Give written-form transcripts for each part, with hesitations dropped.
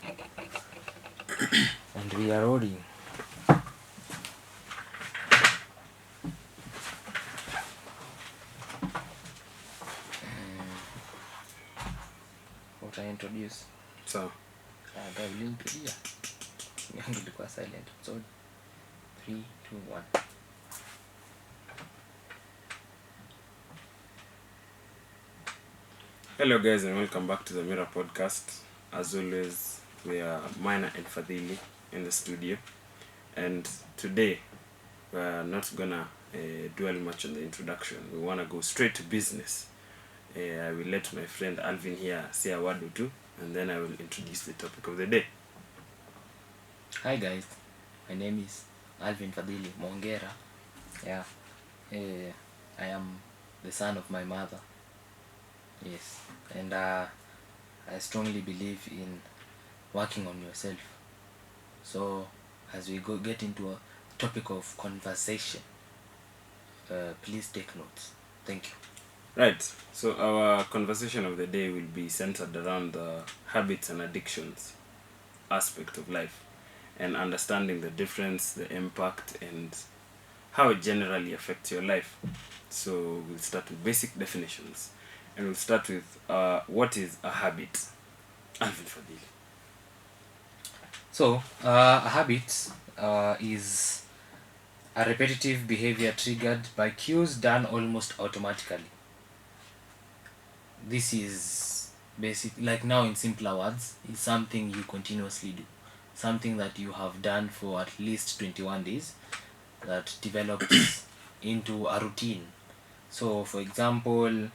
And we are rolling. What I introduce? So, Guy, will you introduce? Yangu ilikuwa silent. So 3, 2, 1. hello guys and welcome back to the Mirror Podcast. As always, we are Maina and Fadhili in the studio, and today we are not gonna dwell much on the introduction. We wanna go straight to business. I will let my friend Alvin here say a word or two, and then I will introduce the topic of the day. Hi guys, my name is Alvin Fadhili Mongera. Yeah, I am the son of my mother. Yes, and I strongly believe in working on yourself. So as we get into a topic of conversation, please take notes. Thank you. Right, so our conversation of the day will be centered around the habits and addictions aspect of life, and understanding the difference, the impact, and how it generally affects your life. So we'll start with basic definitions, and we'll start with what is a habit? Alvin Fadhili. So a habit is a repetitive behavior triggered by cues done almost automatically. This is basic, like now in simpler words, is something you continuously do, something that you have done for at least 21 days that develops into a routine. So for example,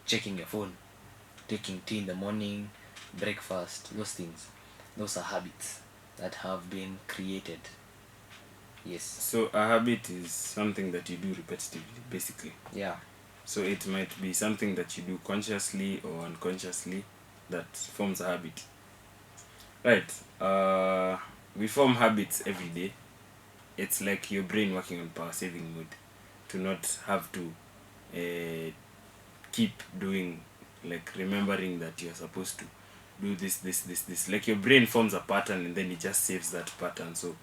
checking your phone, taking tea in the morning, breakfast, those are habits that have been created. Yes. So a habit is something that you do repetitively, basically. Yeah. So it might be something that you do consciously or unconsciously that forms a habit. Right. We form habits every day. It's like your brain working on power saving mode to not have to keep doing, like remembering that you're supposed to do this. Like your brain forms a pattern and then it just saves that pattern. So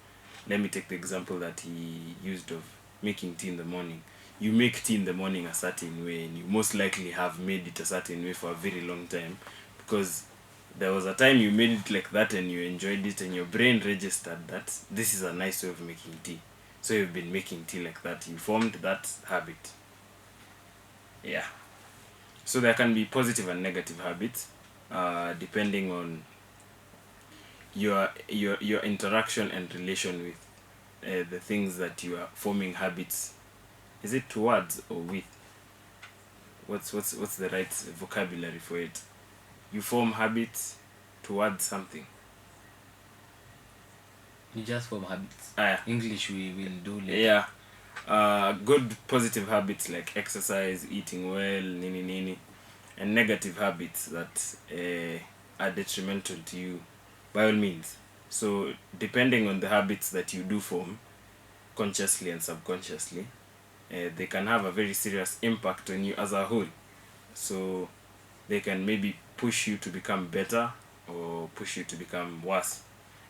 let me take the example that he used of making tea in the morning. You make tea in the morning a certain way, and you most likely have made it a certain way for a very long time because there was a time you made it like that and you enjoyed it, and your brain registered that this is a nice way of making tea. So you've been making tea like that. You formed that habit. Yeah. So there can be positive and negative habits, depending on your interaction and relation with the things that you are forming habits. Is it towards or with? What's the right vocabulary for it? You form habits towards something. You just form habits. Yeah. English we will do later. Yeah. Good positive habits like exercise, eating well, nini, and negative habits that are detrimental to you, by all means. So depending on the habits that you do form, consciously and subconsciously, they can have a very serious impact on you as a whole. So they can maybe push you to become better or push you to become worse.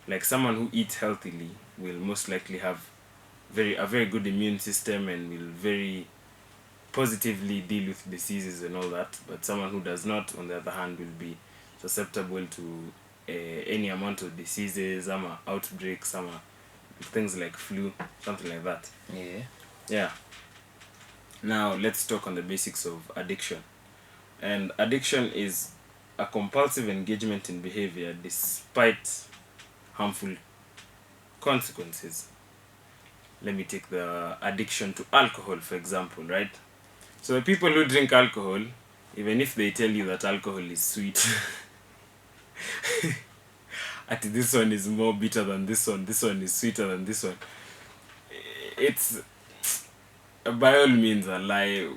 Like someone who eats healthily will most likely have a very good immune system and will very positively deal with diseases and all that. But someone who does not, on the other hand, will be susceptible to any amount of diseases, outbreaks, things like flu, something like that. Yeah. Now let's talk on the basics of addiction. And addiction is a compulsive engagement in behavior despite harmful consequences. Let me take the addiction to alcohol, for example, right? So the people who drink alcohol, even if they tell you that alcohol is sweet, this one is more bitter than this one is sweeter than this one, it's by all means a lie.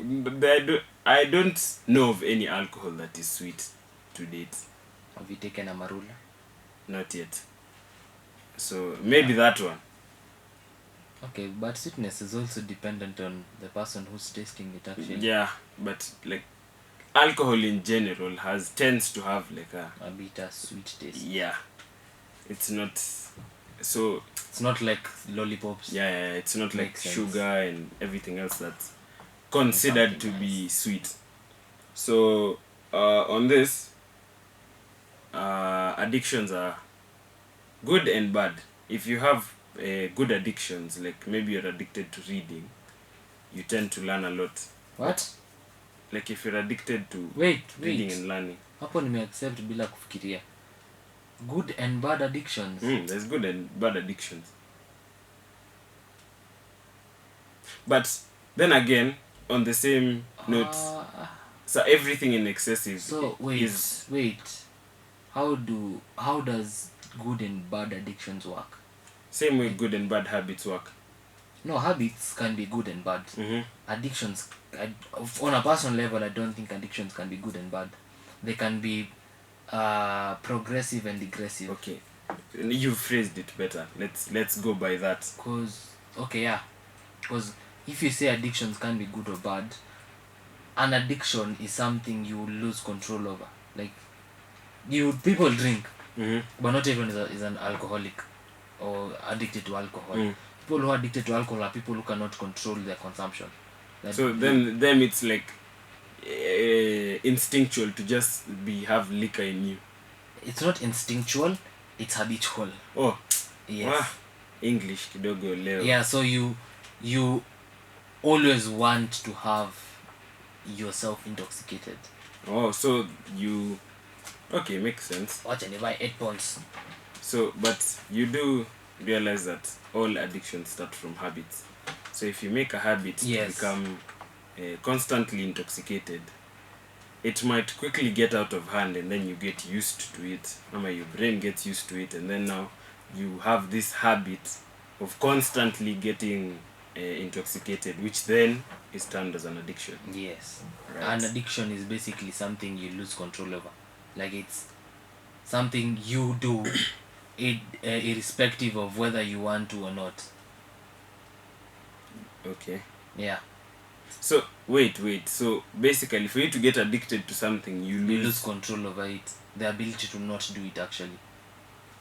I don't know of any alcohol that is sweet to date. Have you taken a marula? Not yet. So maybe that one. Okay, but sweetness is also dependent on the person who's tasting it actually. Yeah, but like alcohol in general tends to have like A bitter sweet taste. yeah, it's not so It's not like lollipops. yeah, it's not like Makes sense. sugar and everything else that's considered to Something be nice. sweet. So on this, addictions are good and bad. If you have good addictions, like maybe you're addicted to reading, you tend to learn a lot. What? Like if you're addicted to Wait. reading and learning. Hapo nimeaccept bila kufikiria. Good and bad addictions. There's good and bad addictions. But then again, on the same note, so everything in excessive So wait. How does good and bad addictions work? same way good and bad habits work. No, habits can be good and bad. Addictions, on a personal level, I don't think addictions can be good and bad. They can be progressive and regressive. Okay, you phrased it better. Let's go by that. Because if you say addictions can be good or bad, an addiction is something you lose control over. Like people drink, but not everyone is an alcoholic or addicted to alcohol. People who are addicted to alcohol are people who cannot control their consumption. So then it's like instinctual to just have liquor in you. It's not instinctual, it's habitual. Oh, yes. Wow. English kidogo leo. Yeah, so you always want to have yourself intoxicated. Oh, so you okay, makes sense. Watch and buy 8 pounds. So, but you do realize that all addictions start from habits. So if you make a habit to become constantly intoxicated, it might quickly get out of hand, and then you get used to it. Your brain gets used to it, and then now you have this habit of constantly getting intoxicated, which then is termed as an addiction. Yes. Right. An addiction is basically something you lose control over. Like it's something you do irrespective of whether you want to or not. Okay. Yeah. So wait. So basically, for you to get addicted to something, you lose control over it. The ability to not do it, actually.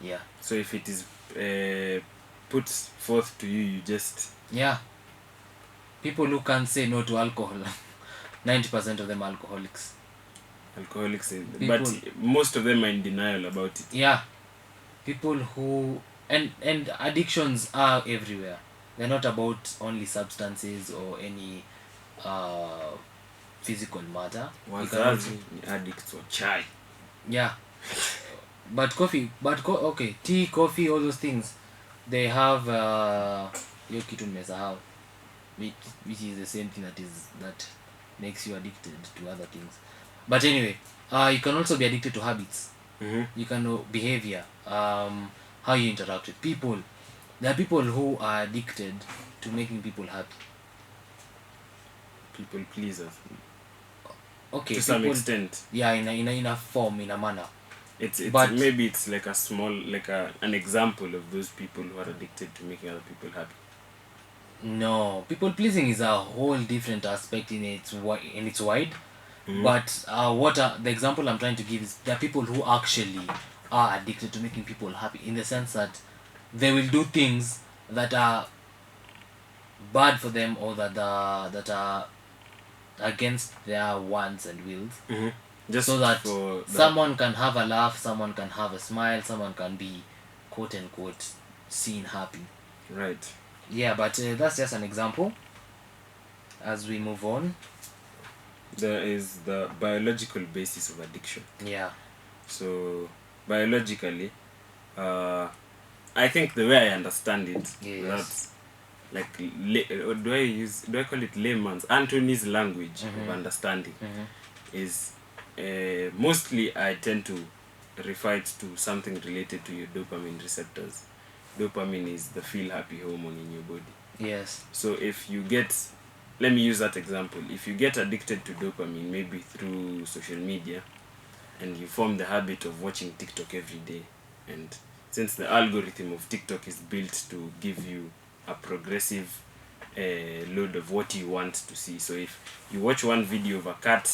Yeah. So if it is put forth to you, you just... Yeah. People who can't say no to alcohol, 90% of them are alcoholics. But most of them are in denial about it. Yeah. People who... And addictions are everywhere. They're not about only substances or any physical matter. Wazazi addicts or chai. Yeah. But tea, coffee, all those things, they have hiyo kitu nimesahau, which is the same thing that makes you addicted to other things. But anyway, you can also be addicted to habits. You can know behavior, how you interact with people. There are people who are addicted to making people happy. People pleasers. Okay. To some extent. Yeah, in a form, in a manner. But maybe it's like a small, like an example of those people who are addicted to making other people happy. No, people pleasing is a whole different aspect in its wide. But the example I'm trying to give is there are people who actually are addicted to making people happy, in the sense that they will do things that are bad for them or that are against their wants and wills. Just so that someone can have a laugh, someone can have a smile, someone can be quote unquote seen happy. Right. Yeah, but that's just an example. As we move on, there is the biological basis of addiction. Yeah. So biologically, I think the way I understand it, that's like do I call it layman's, Anthony's language of understanding, is mostly I tend to refer it to something related to your dopamine receptors. Dopamine is the feel happy hormone in your body. Yes. So if you get, let me use that example, if you get addicted to dopamine, maybe through social media, and you form the habit of watching TikTok every day, and since the algorithm of TikTok is built to give you a progressive load of what you want to see. So if you watch one video of a cat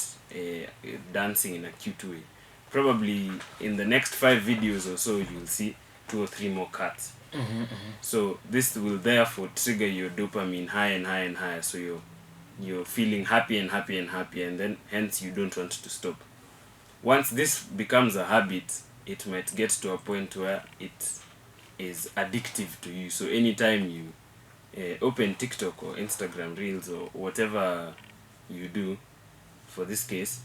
dancing in a cute way, probably in the next 5 videos or so you'll see 2 or 3 more cats. So this will therefore trigger your dopamine higher and higher and higher, so you're feeling happy and happy and happy, and then hence you don't want to stop. Once this becomes a habit, it might get to a point where it is addictive to you. So anytime you open TikTok or Instagram Reels or whatever you do, for this case,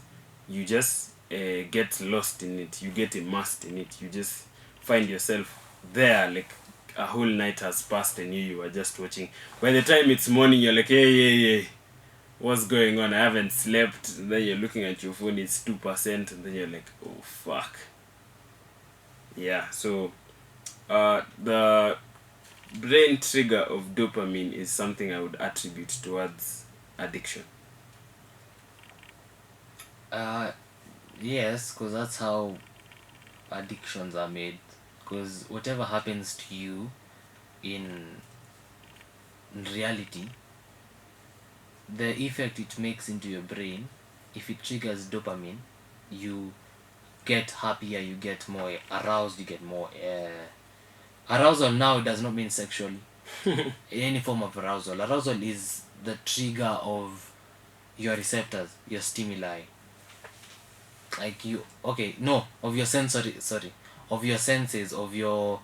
you just get lost in it, you get immersed in it, you just find yourself there, like a whole night has passed and you are just watching. By the time it's morning, you're like, hey, what's going on? I haven't slept. And then you're looking at your phone, it's 2%, and then you're like, oh fuck. Yeah, so the brain trigger of dopamine is something I would attribute towards addiction. Yes, because that's how addictions are made. Because whatever happens to you in reality, the effect it makes into your brain, if it triggers dopamine, you get happier, you get more aroused, you get more arousal. Now does not mean sexually. Any form of arousal. Arousal is the trigger of your receptors, your stimuli. Like you, okay, no, of your of your senses, of your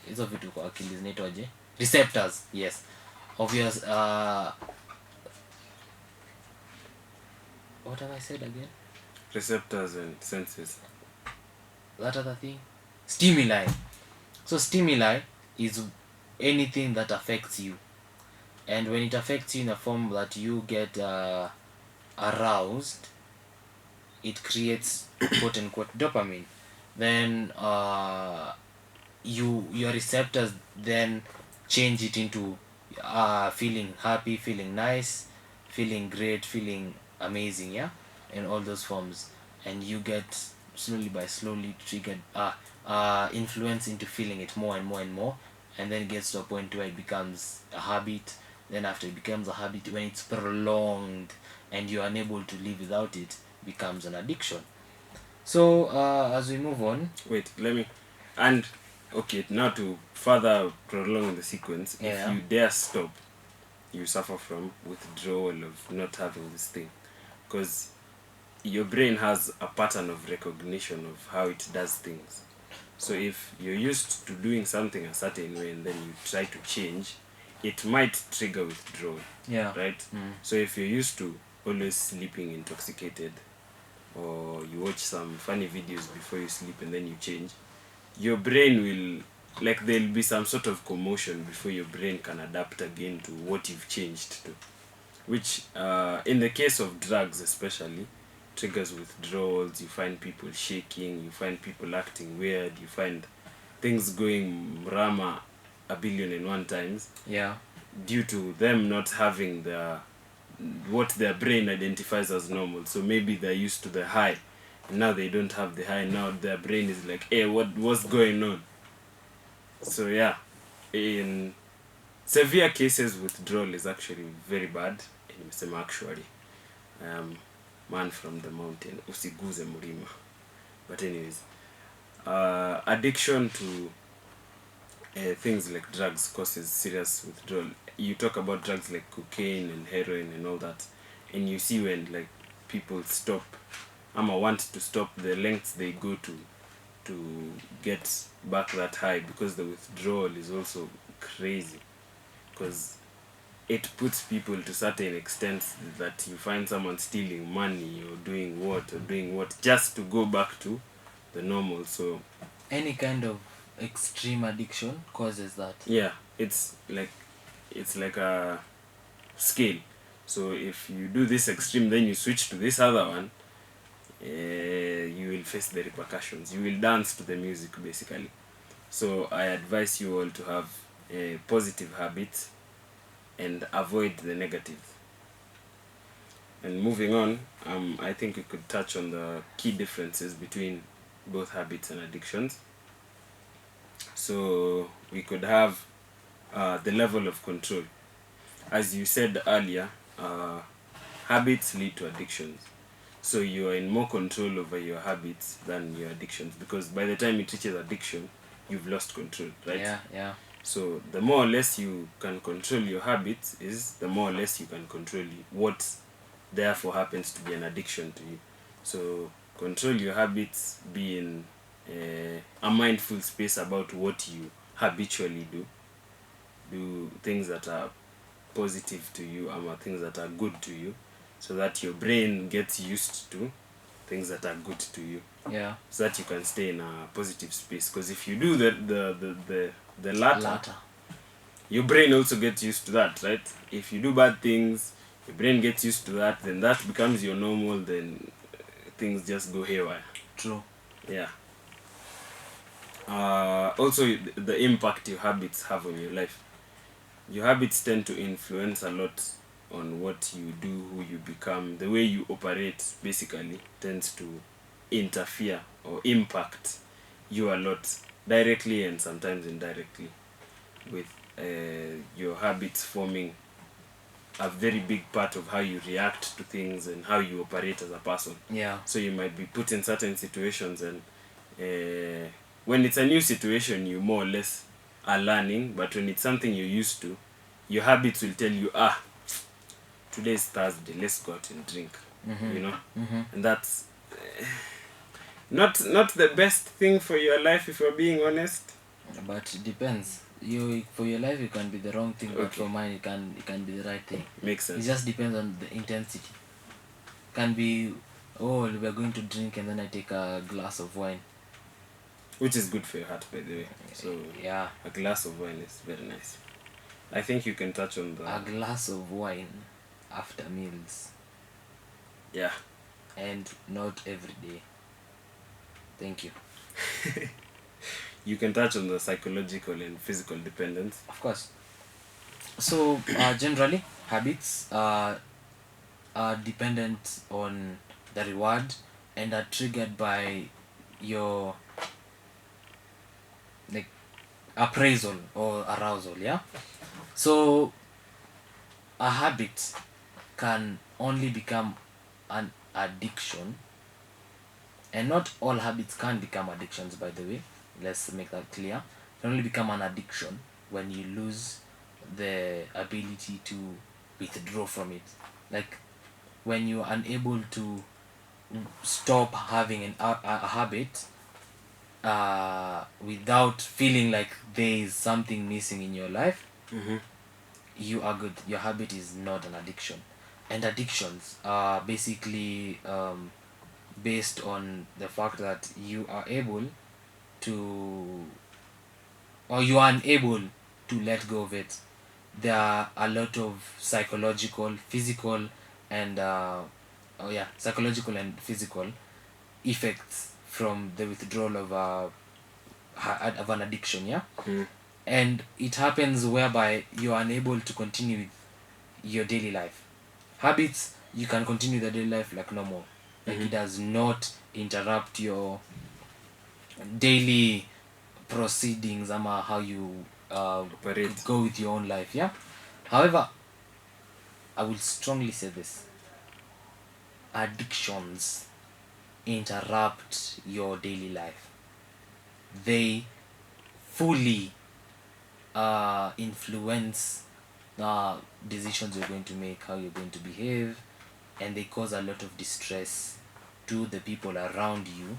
hizo vitu kwa akili zinaitwaje, receptors, yes, of your what have I said again? Receptors and senses. That other thing, stimuli. So stimuli is anything that affects you, and when it affects you in a form that you get aroused, it creates quote unquote dopamine. Then your receptors then change it into feeling happy, feeling nice, feeling great, feeling amazing, yeah, in all those forms. And you get slowly triggered, influence into feeling it more and more and more, and then it gets to a point where it becomes a habit. Then after it becomes a habit, when it's prolonged and you're unable to live without it, becomes an addiction. So as we move on, Wait, let me. And okay, now to further prolong the sequence, Yeah. if you dare stop, you suffer from withdrawal of not having this thing, because your brain has a pattern of recognition of how it does things. So if you're used to doing something a certain way and then you try to change, it might trigger withdrawal, yeah, right? So if you're used to always sleeping intoxicated, or you watch some funny videos before you sleep and then you change, your brain will, like, there'll be some sort of commotion before your brain can adapt again to what you've changed to, which in the case of drugs especially triggers withdrawals. You find people shaking, you find people acting weird, you find things going mrama a billion and one times, yeah, due to them not having what their brain identifies as normal. So maybe they're used to the high, and now they don't have the high. Now their brain is like, hey, what's going on? So yeah, in severe cases, withdrawal is actually very bad. Nimesema actually, man from the mountain, usiguze mlima. But anyways, addiction to things like drugs causes serious withdrawal. You talk about drugs like cocaine and heroin and all that, and you see when, like, people stop, want to stop, the lengths they go to get back that high, because the withdrawal is also crazy, because it puts people to certain extents that you find someone stealing money or doing what just to go back to the normal. So any kind of extreme addiction causes that. yeah, it's like a scale. So if you do this extreme, then you switch to this other one, you will face the repercussions. You will dance to the music, basically. So I advise you all to have a positive habit and avoid the negative. And moving on, I think we could touch on the key differences between both habits and addictions. So we could have the level of control. As you said earlier, habits lead to addictions. So you are in more control over your habits than your addictions, because by the time it reaches addiction, you've lost control, right? Yeah. So the more or less you can control your habits is the more or less you can control what therefore happens to be an addiction to you. So control your habits, be in a mindful space about what you habitually do. Do things that are positive to you, or things that are good to you, so that your brain gets used to things that are good to you, Yeah. so that you can stay in a positive space. Because if you do the latter, your brain also gets used to that, right? If you do bad things, your brain gets used to that, then that becomes your normal, then things just go haywire. True. Yeah. Also, the impact your habits have on your life. Your habits tend to influence a lot on what you do, who you become. The way you operate basically tends to interfere or impact you a lot, directly and sometimes indirectly, with your habits forming a very big part of how you react to things and how you operate as a person. Yeah. So you might be put in certain situations, and when it's a new situation, you more or less are learning. But when it's something you're used to, your habits will tell you, today's Thursday, let's go out and drink. You know, and that's not the best thing for your life, if you're being honest. But it depends. You, for your life, it can be the wrong thing, but Okay. for mine, it can be the right thing. Makes It sense. just depends on the intensity. Can be, oh, we are going to drink, and then I take a glass of wine. Which is good for your heart, by the way. So Yeah. a glass of wine is very nice. I think you can touch on A glass of wine after meals, yeah. and not every day. Thank you. You can touch on the psychological and physical dependence. Of course. So generally, habits are dependent on the reward and are triggered by your like appraisal or arousal. Yeah. So a habit can only become an addiction, and not all habits can become addictions, by the way. Let's make that clear. It can only become an addiction when you lose the ability to withdraw from it. Like when you are unable to stop having a habit without feeling like there is something missing in your life, you are good. Your habit is not an addiction. And addictions are basically based on the fact that you are able to, or you are unable to let go of it. There are a lot of psychological, physical, and psychological and physical effects from the withdrawal of an addiction. Yeah. And it happens whereby you are unable to continue with your daily life. Habits, you can continue the daily life like normal. Like it does not interrupt your daily proceedings, how you Operate. go with your own life. Yeah. However, I will strongly say this: addictions interrupt your daily life. They fully influence decisions you're going to make, how you're going to behave, and they cause a lot of distress to the people around you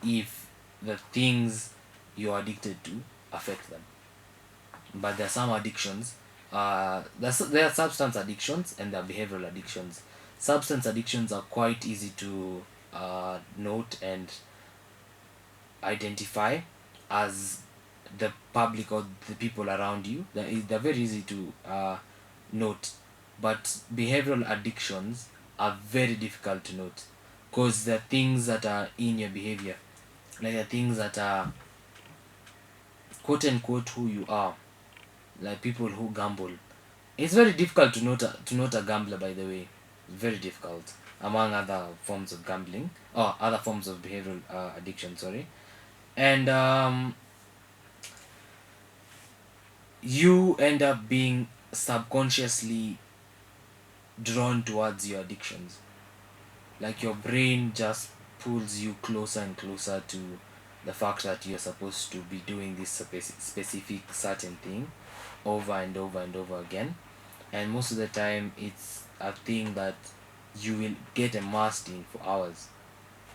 if the things you're addicted to affect them. But there are some addictions. There are substance addictions and there are behavioral addictions. Substance addictions are quite easy to note and identify as the public or the people around you. They're very easy to note. But behavioral addictions are very difficult to note, because the things that are in your behavior, like the things that are quote unquote who you are, like people who gamble. It's very difficult to note a gambler, by the way. Very difficult, among other forms of gambling or other forms of behavioral addiction. Sorry, and you end up being subconsciously drawn towards your addictions. Like your brain just pulls you closer and closer to the fact that you're supposed to be doing this specific certain thing over and over and over again. And most of the time it's a thing that you will get immersed in for hours,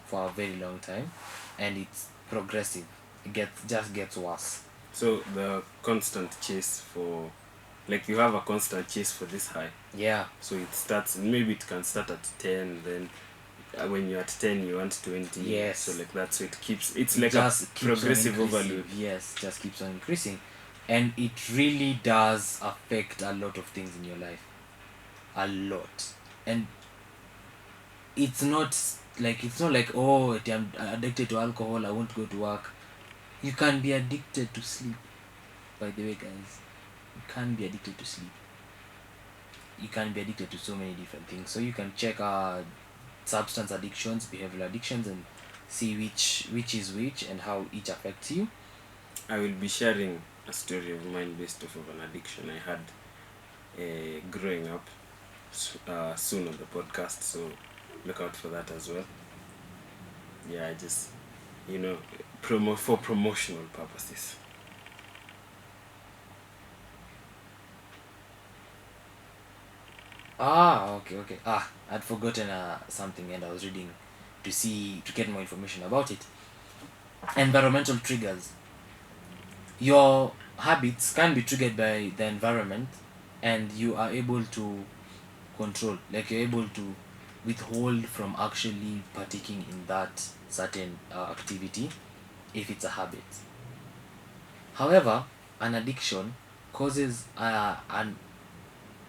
for a very long time, and it's progressive. It just gets worse. So the constant chase for, like, you have a constant chase for this high. Yeah. So it starts, maybe it can start at 10, then when you're at 10 you want 20. Yes. So like that, so it keeps, it's like Just a keeps on progressive increasing. overload. Yes, just keeps on increasing. And it really does affect a lot of things in your life. A lot. And it's not like, oh, I'm addicted to alcohol, I won't go to work. You can be addicted to sleep. By the way, guys, you can be addicted to sleep. You can be addicted to so many different things. So you can check substance addictions, behavioral addictions, and see which is which and how each affects you. I will be sharing a story of mine based off of an addiction I had growing up soon on the podcast, so look out for that as well. Yeah, I just, for promotional purposes. Okay. I'd forgotten something, and I was reading to get more information about it. Environmental triggers. Your habits can be triggered by the environment, and you are able to control. Like, you're able to withhold from actually partaking in that certain activity if it's a habit. However, an addiction causes an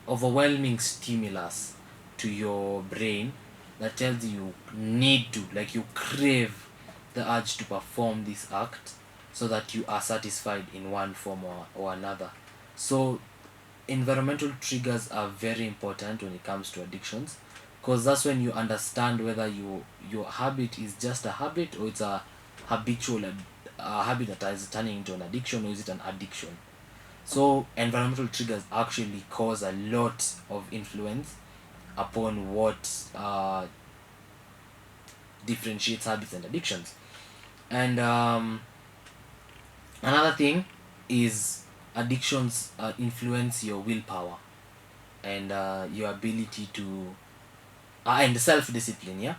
overwhelming stimulus to your brain that tells you need to, like, you crave the urge to perform this act so that you are satisfied in one form or another. So environmental triggers are very important when it comes to addictions, because that's when you understand whether your habit is just a habit, or it's a habit that is turning into an addiction, or is it an addiction. So environmental triggers actually cause a lot of influence upon what differentiates habits and addictions. And another thing is addictions influence your willpower and your ability to and self-discipline. Yeah.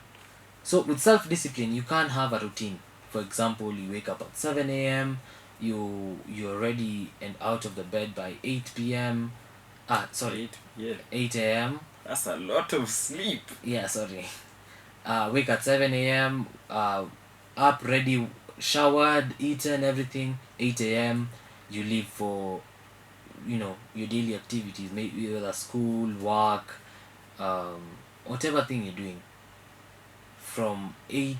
So with self-discipline, you can't have a routine. For example, you wake up at 7 a.m., you're ready and out of the bed by 8 p.m. 8 a.m. That's a lot of sleep. Yeah, sorry. Wake at 7 a.m., up, ready, showered, eaten, everything. 8 a.m., you leave for, your daily activities, maybe whether school, work, whatever thing you're doing. From 8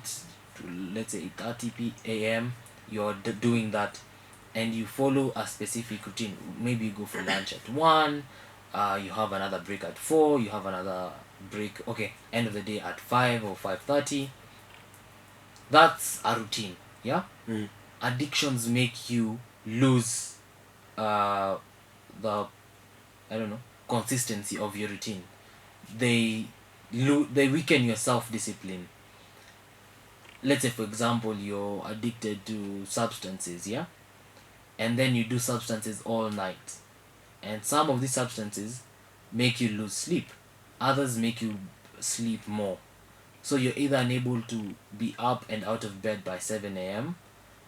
to, let's say, 8:30 a.m., you're doing that, and you follow a specific routine. Maybe you go for lunch at 1, you have another break at 4, you have another break, end of the day at 5 or 5:30. That's a routine. Yeah. Addictions make you lose the consistency of your routine. They weaken your self-discipline. Let's say, for example, you're addicted to substances, yeah, and then you do substances all night, and some of these substances make you lose sleep, others make you sleep more. So you're either unable to be up and out of bed by 7 a.m.,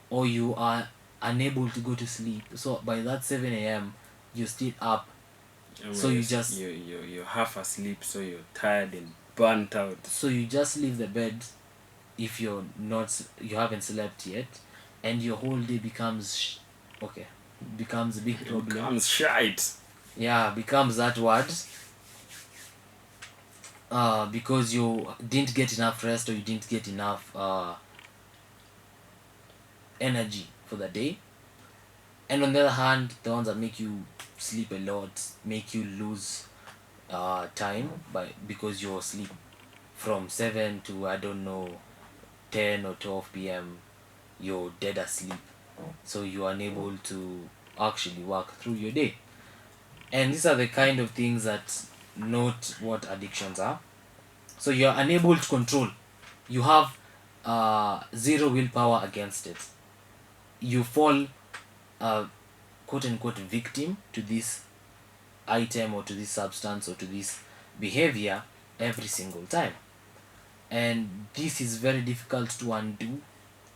or you are unable to go to sleep. So by that 7 a.m., you're still up. So you're half asleep, so you're tired and burnt out. So you just leave the bed if you haven't slept yet, and your whole day becomes a big problem. Becomes shite. Yeah, becomes that word. Because you didn't get enough rest, or you didn't get enough energy for the day. And on the other hand, the ones that make you sleep a lot make you lose time because you're asleep from 7 to, I don't know, 10 or 12 p.m. you're dead asleep, so you're unable to actually work through your day. And these are the kind of things that note what addictions are. So you're unable to control. You have zero willpower against it. You fall quote unquote victim to this item or to this substance or to this behavior every single time. And this is very difficult to undo,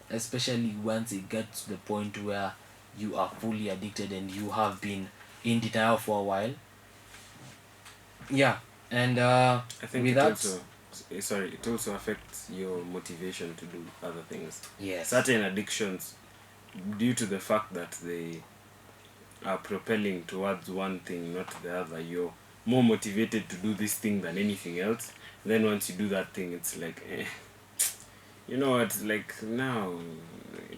especially once it gets to the point where you are fully addicted and you have been in denial for a while. Yeah, and I think with it that, also it also affects your motivation to do other things. yes, Certain addictions, due to the fact that they are propelling towards one thing, not the other, you're more motivated to do this thing than anything else. Then once you do that thing, it's like, you know what? Like now,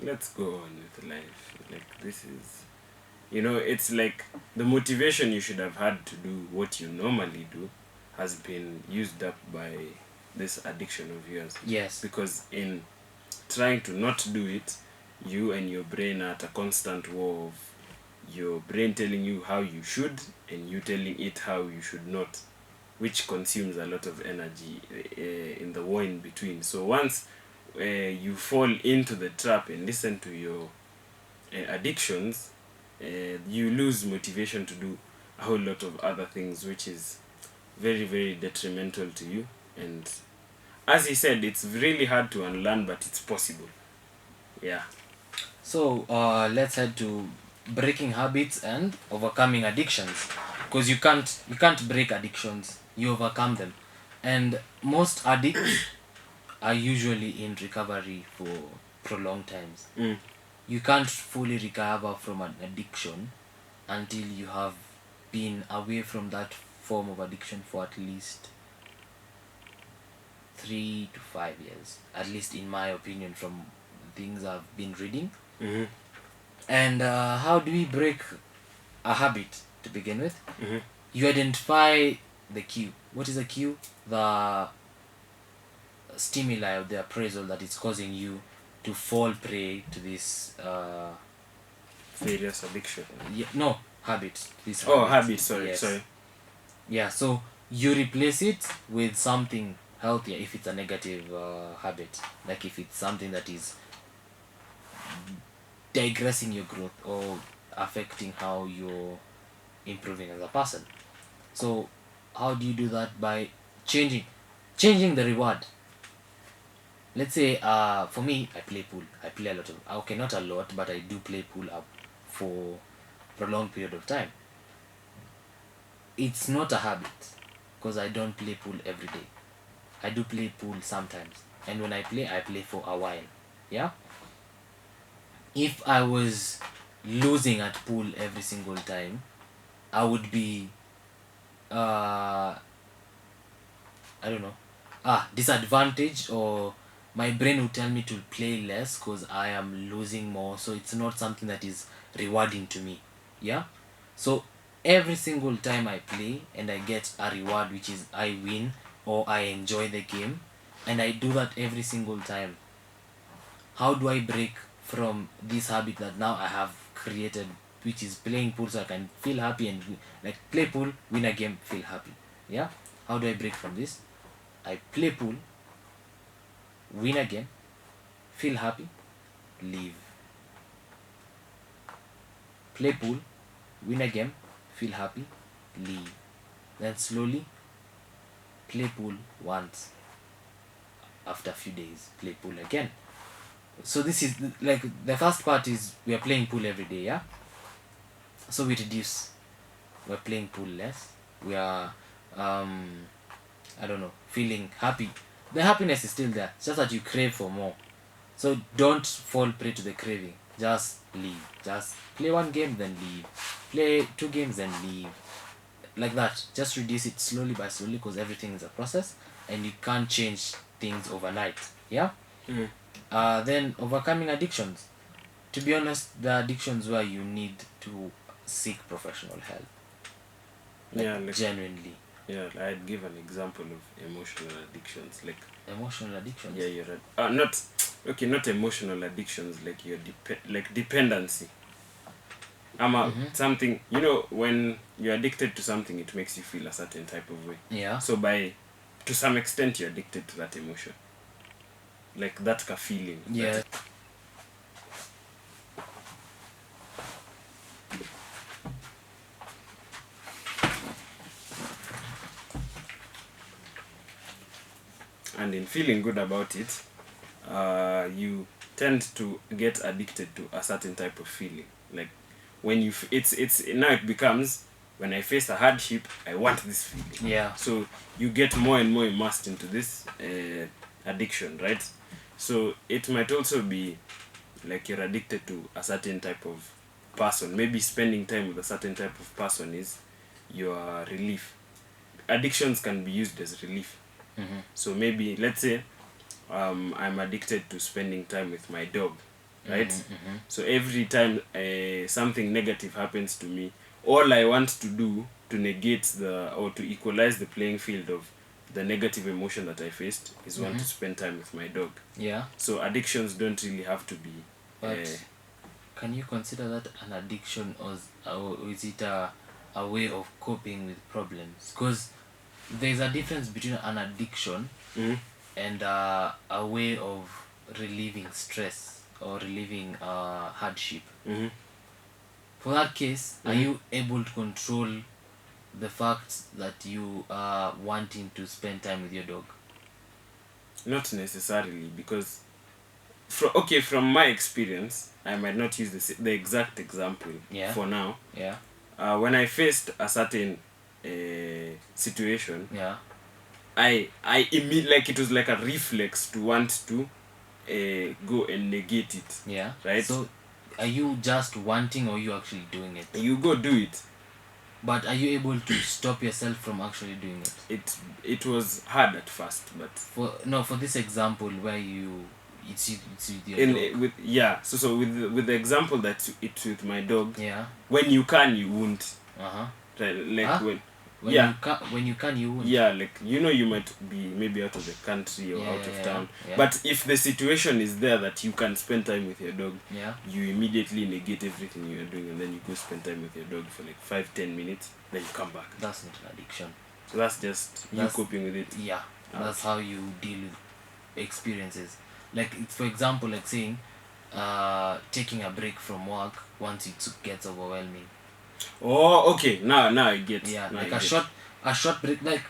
let's go on with life. Like this is, it's like the motivation you should have had to do what you normally do has been used up by this addiction of yours. yes, Because in trying to not do it, you and your brain are at a constant war of your brain telling you how you should and you telling it how you should not, which consumes a lot of energy in the war in between. So once you fall into the trap and listen to your addictions, you lose motivation to do a whole lot of other things, which is very, very detrimental to you. And as he said, it's really hard to unlearn, but it's possible. Yeah. So let's head to breaking habits and overcoming addictions, because you can't break addictions, you overcome them. And most addicts are usually in recovery for prolonged times. Mm. You can't fully recover from an addiction until you have been away from that form of addiction for at least 3 to 5 years, at least in my opinion, from things I've been reading. Mm-hmm. And how do we break a habit to begin with? Mm-hmm. You identify the cue. What is the cue? The stimuli or the appraisal that is causing you to fall prey to this Various addiction. no habit. This Oh, habit. Sorry, yes. sorry. Yeah, so you replace it with something healthier if it's a negative habit. Like if it's something that is digressing your growth or affecting how you're improving as a person. So how do you do that? By changing the reward. Let's say for me, I play pool. I play a lot of, okay, not a lot, but I do play pool up for a long period of time. It's not a habit because I don't play pool every day. I do play pool sometimes, and when I play for a while. Yeah. If I was losing at pool every single time, I would be I don't know, disadvantaged, or my brain would tell me to play less because I am losing more, so it's not something that is rewarding to me. Yeah. So every single time I play and I get a reward, which is I win or I enjoy the game, and I do that every single time, how do I break from this habit that now I have created, which is playing pool so I can feel happy and like play pool, win a game, feel happy? Yeah. How do I break from this? I play pool, win a game, feel happy, leave. Play pool, win a game, feel happy, leave. Then slowly play pool once. After a few days, play pool again. So this is like the first part is we are playing pool every day. Yeah. So we reduce. We're playing pool less. We are I don't know, feeling happy. The happiness is still there, it's just that you crave for more. So don't fall prey to the craving. Just leave. Just play one game, then leave. Play 2 games, then leave. Like that. Just reduce it slowly by slowly, because everything is a process and you can't change things overnight. Yeah? Mm. Then overcoming addictions. To be honest, the addictions where you need to seek professional help. Like, Yeah, like, genuinely. yeah, I'd give an example of emotional addictions. Like, Emotional addictions. yeah, you're right. Not emotional addictions. Like your dependency. something, when you're addicted to something, it makes you feel a certain type of way. Yeah. So to some extent, you're addicted to that emotion, like that feeling. Yeah. And in feeling good about it, you tend to get addicted to a certain type of feeling. Like when it's now it becomes, when I face a hardship, I want this feeling. Yeah. So you get more and more immersed into this addiction, right? So it might also be like you're addicted to a certain type of person. Maybe spending time with a certain type of person is your relief. Addictions can be used as relief. So maybe, let's say, I'm addicted to spending time with my dog, right? So every time something negative happens to me, all I want to do to negate or to equalize the playing field of the negative emotion that I faced is want to spend time with my dog. Yeah. So addictions don't really have to be. But can you consider that an addiction, or is it a way of coping with problems? Because there's a difference between an addiction and a way of relieving stress or relieving hardship. For that case, are you able to control the fact that you are wanting to spend time with your dog? Not necessarily, because from my experience, I might not use the exact example for now. Yeah. When I faced a certain situation, Yeah. I immediately, like, it was like a reflex to want to go and negate it. Yeah. Right. So, are you just wanting, or are you actually doing it? You go do it. But are you able to stop yourself from actually doing it? It was hard at first, but for this example where it's with your dog. So with the example that it's with my dog. Yeah. When you can, you won't. Like when you can, you won't. Yeah, like, you might be maybe out of the country or out of town. Yeah. But if the situation is there that you can spend time with your dog, you immediately negate everything you are doing, and then you go spend time with your dog for like 5-10 minutes, then you come back. That's not an addiction. So that's just you coping with it. Yeah. That's how you deal with experiences. Like, for example, like saying taking a break from work once it gets overwhelming. Oh, okay. Now I get. Yeah, like a short break. Like,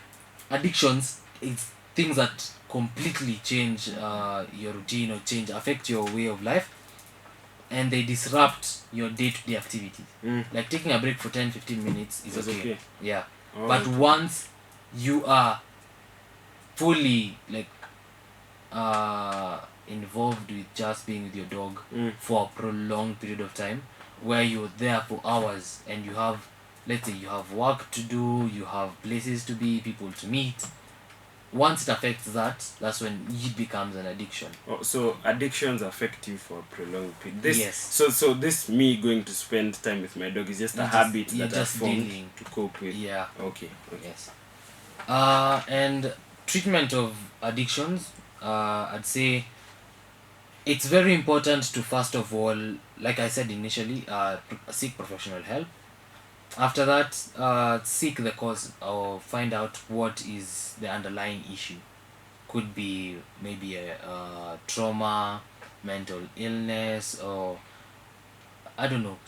addictions is things that completely change your routine, or affect your way of life, and they disrupt your day-to-day activities. Like taking a break for 10-15 minutes is okay. Yeah. Oh, but once you are fully like involved with just being with your dog for a prolonged period of time, where you're there for hours, and you have, let's say, you have work to do, you have places to be, people to meet. Once it affects that, that's when it becomes an addiction. Oh, so addictions affect you for a prolonged period. Yes. So this me going to spend time with my dog is just a habit that I formed to cope with. Yeah. Okay. Yes. And treatment of addictions, I'd say it's very important to, first of all, like I said initially, seek professional help. After that, seek the cause, or find out what is the underlying issue. Could be maybe a trauma, mental illness, or I don't know,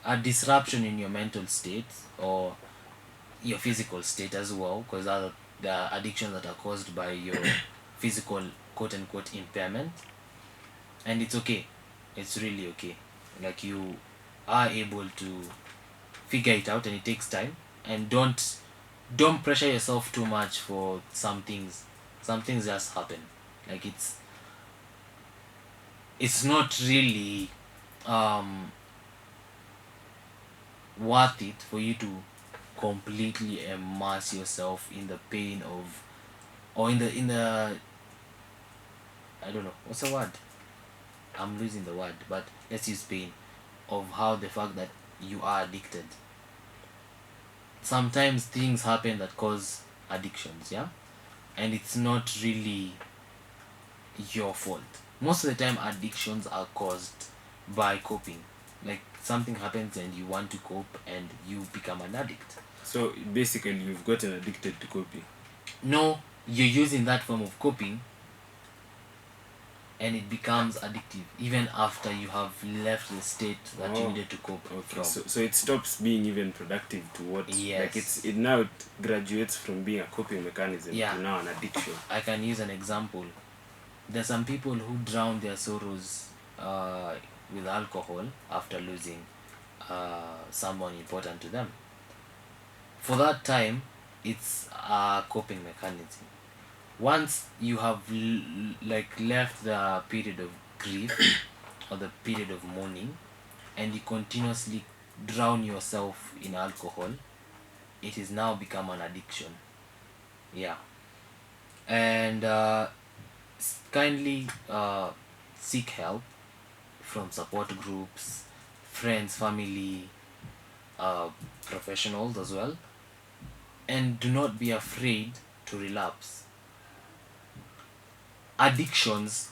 a disruption in your mental state or your physical state as well, because there are addictions that are caused by your physical quote-unquote impairment. And it's okay. It's really okay. Like, you are able to figure it out, and it takes time. And don't pressure yourself too much for some things. Some things just happen. Like, it's not really worth it for you to completely immerse yourself in the pain of, or in the I don't know, what's the word? I'm losing the word, but let's use pain of how the fact that you are addicted. Sometimes things happen that cause addictions, yeah? And it's not really your fault. Most of the time, addictions are caused by coping. like something happens and you want to cope and you become an addict. So basically, you've gotten addicted to coping. No, you're using that form of coping and it becomes addictive even after you have left the state that you Oh, needed to cope okay. from. So it stops being even productive to what? Like Yes. it now graduates from being a coping mechanism Yeah. to now an addiction. I can use an example. There's some people who drown their sorrows with alcohol after losing someone important to them. For that time, it's a coping mechanism. Once you have like left the period of grief or the period of mourning, and you continuously drown yourself in alcohol, it is now become an addiction. Yeah, and kindly seek help from support groups, friends, family, uh, professionals as well, and do not be afraid to relapse. Addictions,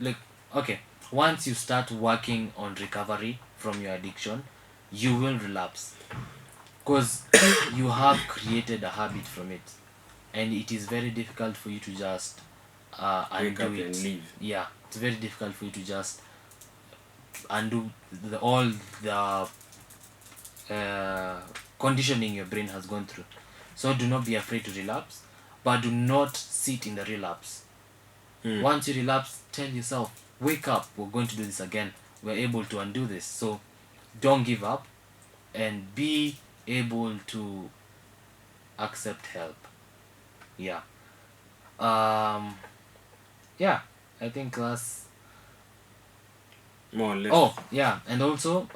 like, okay, once you start working on recovery from your addiction, you will relapse because you have created a habit from it, and it is very difficult for you to just Wake undo up and it. leave. Yeah, it's very difficult for you to just undo all the uh, conditioning your brain has gone through. So do not be afraid to relapse, but do not sit in the relapse. Once you relapse, tell yourself, wake up, we're going to do this again, we're able to undo this. So don't give up and be able to accept help. Yeah. um yeah, I think that's More or less. oh yeah. And also,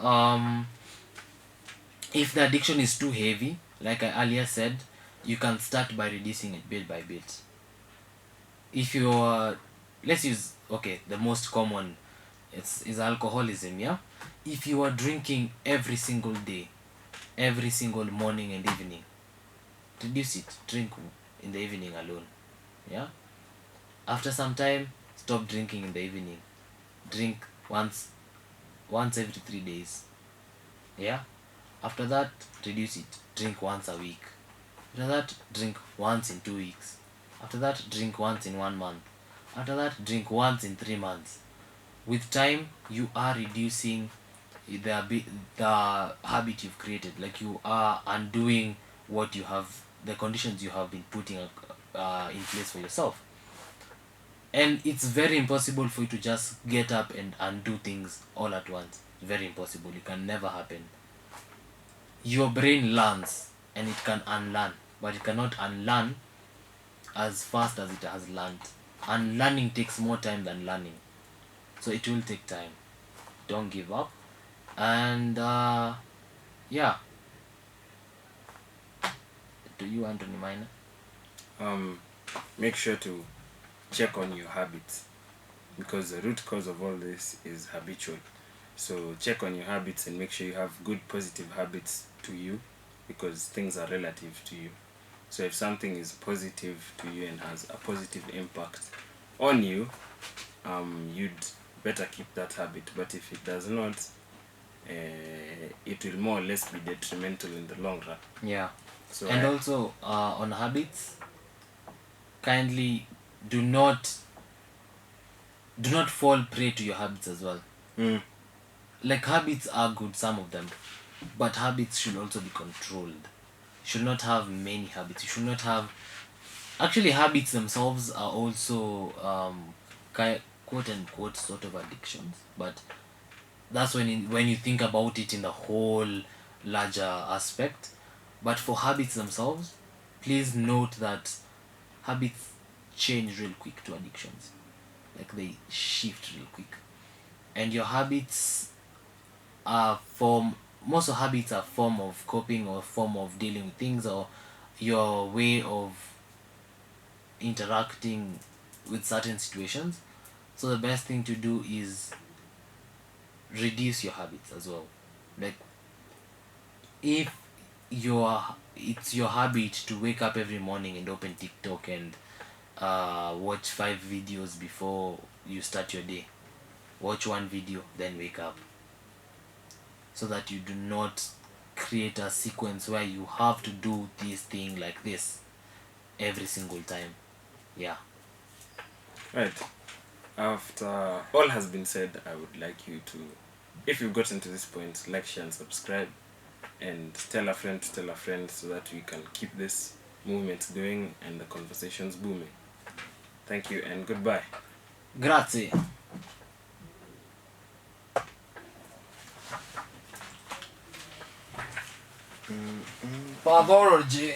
if the addiction is too heavy, like I earlier said, you can start by reducing it bit by bit. If you're, let's use, okay, the most common is alcoholism. Yeah, if you are drinking every single day, every single morning and evening, reduce it, drink in the evening alone. Yeah, after some time, stop drinking in the evening, drink once every 3 days. Yeah, after that, reduce it, drink once a week. After that, drink once in 2 weeks. After that, drink once in 1 month. After that, drink once in 3 months. With time, you are reducing the habit you've created. Like, you are undoing what you have, the conditions you have been putting in place for yourself. And it's very impossible for you to just get up and undo things all at once. Very impossible. It can never happen. Your brain learns and it can unlearn, but it cannot unlearn as fast as it has learned. Unlearning takes more time than learning, so it will take time. Don't give up. And yeah, do you, Anthony Minor? Make sure to check on your habits, because the root cause of all this is habitual. So check on your habits and make sure you have good positive habits to you, because things are relative to you. So if something is positive to you and has a positive impact on you, you'd better keep that habit. But if it does not, it will more or less be detrimental in the long run. Yeah. So And also, on habits, kindly do not fall prey to your habits as well. Like, habits are good, some of them, but habits should also be controlled. You should not have many habits. You should not have, actually, habits themselves are also quote unquote sort of addictions, but that's when you think about it in the whole larger aspect. But for habits themselves, please note that habits change real quick to addictions. Like, they shift real quick, and your habits are form most of habits are form of coping or form of dealing with things, or your way of interacting with certain situations. So the best thing to do is reduce your habits as well. Like, if it's your habit to wake up every morning and open TikTok and watch 5 videos before you start your day, watch one video then wake up, so that you do not create a sequence where you have to do this thing like this every single time. Yeah. Right. After all has been said, I would like you to, if you've gotten to this point, like, share, and subscribe, and tell a friend to tell a friend so that we can keep this movement going and the conversations booming. Thank you and goodbye. Grazie. Pathology.